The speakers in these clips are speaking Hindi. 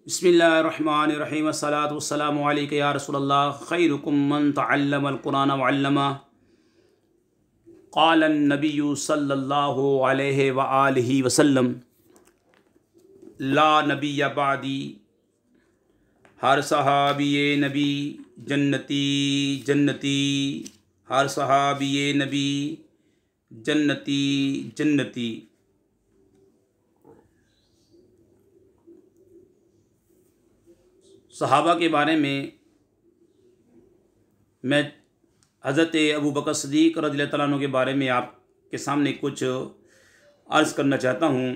बिस्मिल्लाहिर्रहमानिर्रहीम अस्सलातु वस्सलामु अलैका या रसूलल्लाह खैरुकुम मन तअल्लमल कुरान व अल्लमा क़ालन नबिय्यु सल्लल्लाहु अलैहि व आलिहि वसल्लम ला नबिय्य बअदी। हर सहाबिये नबी जन्नती जन्नती, हर सहाबिये नबी जन्नती जन्नती। सहाबा के बारे में मैं हज़रत अबू बकर सिद्दीक़ रज़ियल्लाहु तआला अन्हु के बारे में आपके सामने कुछ अर्ज़ करना चाहता हूँ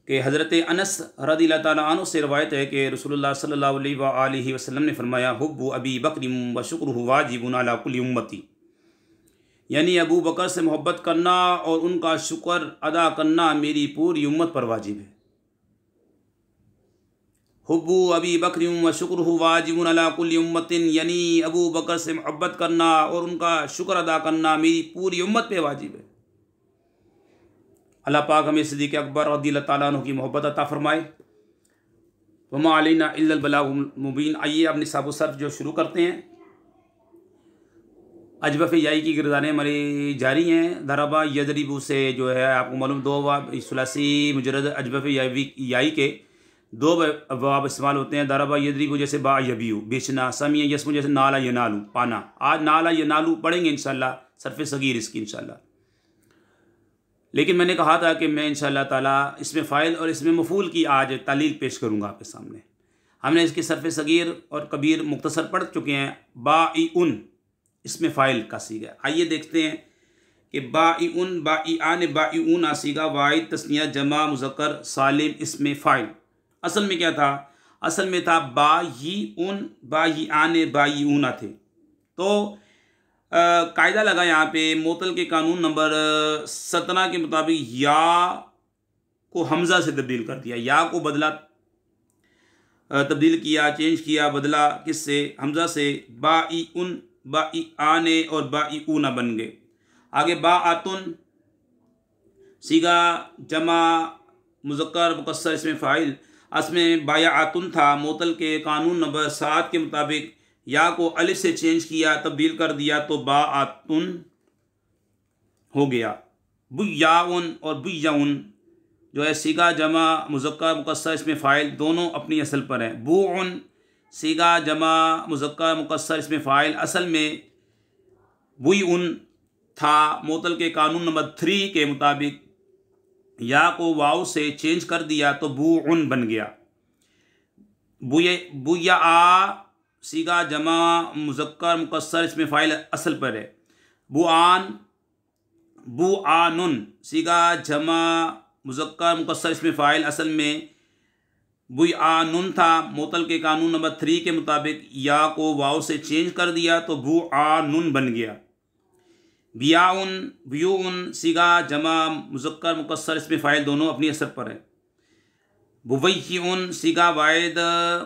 कि हज़रत अनस रज़ियल्लाहु तआला अन्हु से रवायत है कि रसूलुल्लाह सल्लल्लाहु अलैहि वसल्लम ने फरमाया, हुब्बु अबी बकर व शुक्रुहु वाजिबुन अला कुल्ली उम्मती, यानी अबू बकर से मोहब्बत करना और उनका शुक्र अदा करना मेरी पूरी उम्मत पर वाजिब है। हुब्बु अबी बकर व शुक्रुहु वाजिबुन अला कुल्ली उम्मतिन, यानी अबू बकर से मोहब्बत करना और उनका शुक्र अदा करना मेरी पूरी उम्मत पे वाजिब है। अल्लाह पाक हमें सिद्दीक़ अकबर रज़ियल्लाहु तआला अन्हु की मोहब्बत अता फ़रमाए। वमा अलैना इल्लल बलागुल मुबीन। आइए अब निसाब सर्फ जो शुरू करते हैं। अजबफ़ याई की गिरदानें हमारी जारी हैं। दरबा यदरिबु से जो है आपको मालूम दो बाब सुलासी मुजरद अजबफ़ याई के दो बाब इस्तेमाल होते हैं। दरबा यदरिबु जैसे बा यबीउ बेचना, समिया यसमु जैसे नाला यनालू पाना। आज नाला यनालू पढ़ेंगे इंशाल्लाह, सरफ़ सगीर इसकी इंशाल्लाह। लेकिन मैंने कहा था कि मैं इंशाअल्लाह ताला इसमें फ़ाइल और इसमें मफ़ूल की आज तालील पेश करूँगा आपके सामने। हमने इसकी सरफ़ सगीर और कबीर मुख्तसर पढ़ चुके हैं। बाइउन इसमें फ़ाइल का सीगा। आइए देखते हैं कि बाइउन बाइआन बाइऊन आसीगा वाहिद तस्निया जमा मुज़क्कर सालिम इसमें फ़ाइल। असल में क्या था? असल में था बायीउन बायीआन बायीऊना थे। तो कायदा लगा यहाँ पे मोतल के कानून नंबर 17 के मुताबिक या को हमज़ा से तब्दील कर दिया, या को बदला, तब्दील किया, चेंज किया, बदला किससे? हमज़ा से। बाइउन बाइआने और बाइऊना बन गए। आगे बाआतुन सीगा जमा मुज़क्कर मुकस्सर इसमें फ़ाइल। असमें बायाआतुन था। मोतल के कानून नंबर 7 के मुताबिक या को अलिफ से चेंज किया, तब्दील कर दिया तो बाआतुन हो गया। बुयाउन और बुयाउन जो है सीगा जमा मुज़क्कर मुकस्सर इसमें फ़ाइल, दोनों अपनी असल पर हैं। बुउन सीगा जमा मुज़क्कर मुकस्सर इसमें फ़ाइल, असल में बुयउन था। मोतल के कानून नंबर 3 के मुताबिक या को वाव से चेंज कर दिया तो बुउन बन गया। बुया सीगा जमा मुज़क्कर मुकस्सर इसमें फ़ाइल असल पर है। बुआन बुआनुन सीगा जमा मुज़क्कर मुकस्सर इसमें फ़ाइल, असल में बुआनुन था। मोतल के कानून नंबर 3 के मुताबिक या को वाव से चेंज कर दिया तो बुआनुन बन गया। बियाउन बियून सीगा जमा मुज़क्कर मुकस्सर इसमें फ़ाइल, दोनों अपनी असर पर है। बुवैय्युन सीगा वाहिद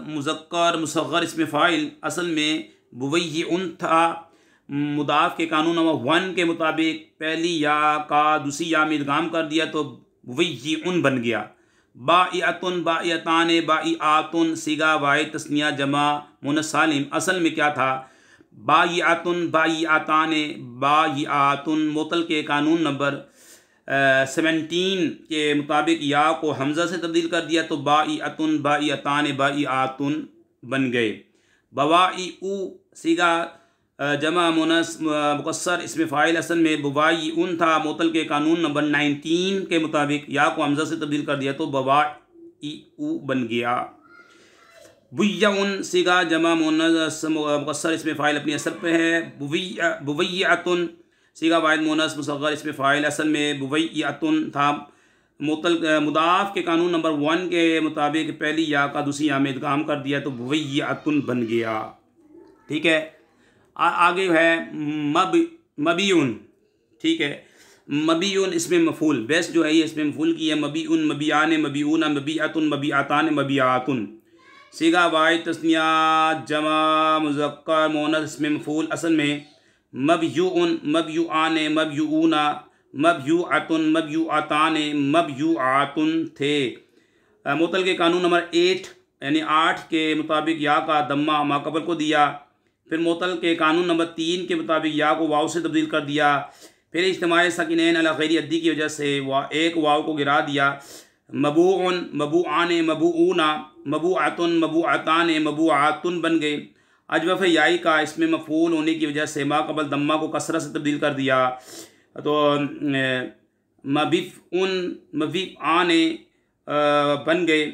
मुज़क्कर मुसग़्ग़र इसमें फ़ाइल, असल में बुवैय्युन था। मुदाफ़ के कानून नंबर 1 के मुताबिक पहली या का दूसरी या में इदगाम कर दिया तो बुवैय्युन बन गया। बाइअतुन बाइअतान बाइआतुन सीगा वाहिद तस्निया जमा मुन्नस सालिम, असल में क्या था? बाइआतुन बाइआतान बाइआतुन। मोतल के कानून नंबर 17 के मुताबिक या को हमज़ा से तब्दील कर दिया तो बाइअतुन बाइअतान बाइआतुन बन गए। बवाइउ सीगा जमा मुन्नस मुकस्सर इसमें फ़ाइल, असल में बुवाइउन था। मोतल के कानून नंबर 19 के मुताबिक या को हमज़ा से तब्दील कर दिया तो बवाइउ बन गया। बुय्याउन सीगा जमा मुन्नस मुकस्सर इसमें फ़ाइल अपनी असल पे है। बुवैय्यातुन सीगा वाहिद मुन्नस मुसग़्ग़र इसमें फ़ाइल, असल में बुवैय्यातुन था। मोतल मुदाफ़ के कानून नंबर 1 के मुताबिक पहली या का दूसरी या में इदगाम कर दिया तो बुवैय्यातुन बन गया। ठीक है। आगे है मबीउन। ठीक है। मबीउन इसमें मफ़ूल बेस्ट जो है ये इसमें मफ़ूल की है। मबीउन मबीआन मबीऊना मबीअतुन मबीअतान मबीआतुन सीगा वाहिद तस्निया जमा मुज़क्कर मुअन्नस इसमें मफ़ूल, असल में मबयूउन मबयूआन मबयूऊना मबयूअतुन मबयूअतान मबयूआतुन थे। मुअत्तल के कानून नंबर 8 यानी 8 के मुताबिक या का दम्मा माक़बल को दिया। फिर मुअत्तल के कानून नंबर 3 के मुताबिक या को वाव से तब्दील कर दिया। फिर इज्तिमाई साकिनैन अला गैरि अद्दी की वजह से एक वाव को गिरा दिया। मबूउन मबूआन मबूऊना मबूआतुन मबूआतान मबूआतुन बन गए। अजवफ़ याई का इसमें मफ़ूल होने की वजह से माक़बल दम्मा को कसरा से तब्दील कर दिया। तो मबिफ़उन मबिफ़आन बन गए।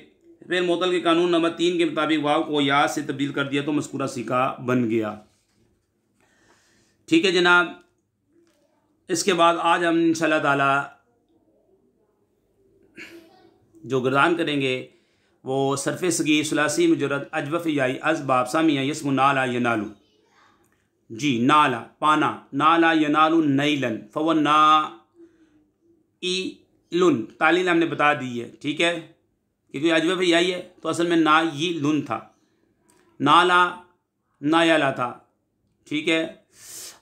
फिर मुअत्तल के कानून नंबर 3 के मुताबिक वाव को या से तब्दील कर दिया तो मज़कूरा सिका बन गया। ठीक है जनाब। इसके बाद आज हम इंशाअल्लाह ताला जो गर्दान करेंगे वो सरफ़े सगीर सुलासी मुजर्रद अजवफ़ याई असबाब सामिया यसमु नाला यनालू। जी नाला पाना, नाला यनालू नैलन फवन्ना ई लुन तालील हमने बता दी है। ठीक है, क्योंकि अजवफ़ याई है तो असल में ना ये लुन था, नाला नायाला था। ठीक है।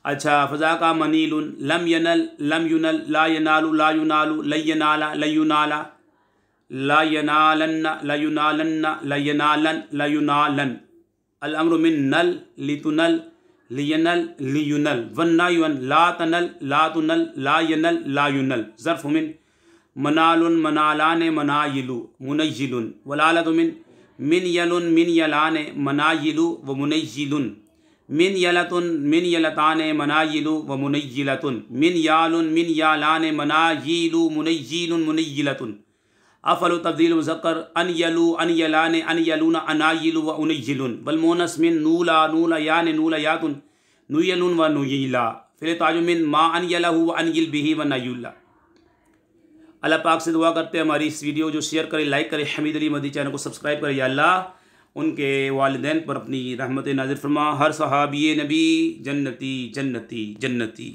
अच्छा फ़ज़ा का मनीलुन लम यनल लम युनल ला यनालू ला युनालू लयनाला लयुनाला ला यनालन्ना लयुनालन्ना लयनालन लयुनालन अल अम्रु मिन नल लितुनल लियनल लियुनल वन्नायुन ला तनल ला तुनल ला यनल ला युनल ज़र्फ़ मिन मनालुन मनालान मनायिलु मुनय्यिलुन वलालतु मिन यलुन मिन यलान मनायिलु व मुनय्यिलुन मिन यलतुन मिन यलतान मनायिलु व मुनय्यिलतुन मिन यालुन मिन यालान मनायिलु मुनय्यिलुन मुनय्यिलतुन अफलु तब्दील मुज़क्कर अन यलू अन यलान अन यलून अनायिलु व उनय्यिलुन वल मुअन्नस मिन नूला नूला यान नूला यातुन नुयलुन व नुयिला फिर ताजु मिन मा अन यलहु व अन यल बिही व नयुल्ला। अल्लाह पाक से दुआ करते हैं हमारी इस वीडियो जो शेयर करें, लाइक करें, हमीद अली मदनी चैनल को सब्सक्राइब करें। या अल्लाह उनके वालिदैन पर अपनी रहमत नाज़िल फरमा। हर सहाबी नबी जन्नती जन्नती जन्नती।